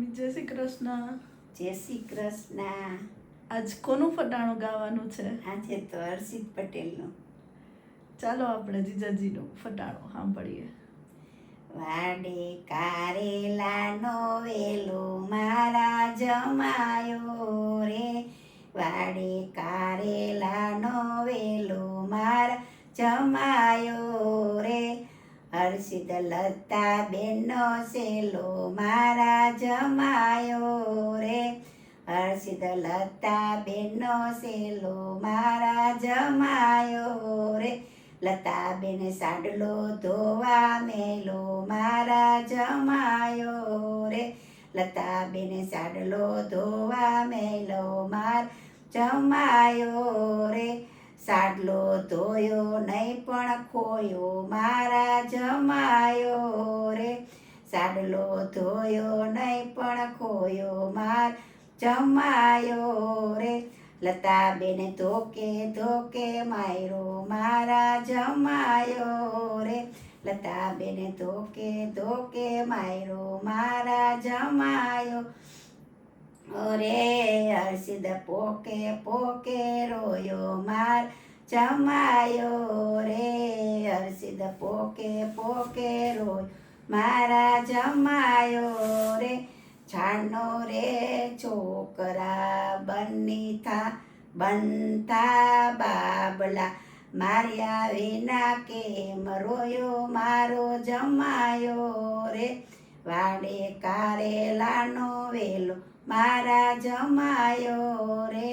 Mummy જય શ્રી કૃષ્ણ. જય શ્રી કૃષ્ણ. આજ કોનું ફટાણું ગાવાનું છે? આજે તો હર્ષિત પટેલનું. ચાલો આપણે જીજાજીનું ફટાણું સાંભળીએ. વાડે કારેલાનો વેલો મારા જમાયો રે, વાડે કારેલાનો વેલો મારા જમાયો રે, હર્ષિત લતા બેનનો સેલો મારા જમાયો રે, હર્ષિત લતા બેનનો સેલો મારા જમાયો રે, લતાબેન સાડલો ધોવા મેલો મારા જમાયો રે, લતાબેન સાડલો ધોવા મેલો મારા જમાયો રે, સાડલો ધોયો નહીં પણ ખોયો મારા જમાયો રે, સાડલો ધોયો નહીં પણ ખોયો મારા જમાયો રે, લતાબેન ધોકે ધોકે માયરો મારા જમાયો રે, લતાબેન ધોકે ધોકે માયરો મારા જમાયો રે, હર્ષિત પોકે પોકે રોયો માર જમાયો રે, હર્ષિત પોકે પોકે રોયો મારા જમાયો રે, છાણનો રે છોકરા બનતા બાબલા, માર્યા વિના કેમ રોયો મારો જમાયો રે, વાડે કારેલાનો વેલો મારા જમાયો રે.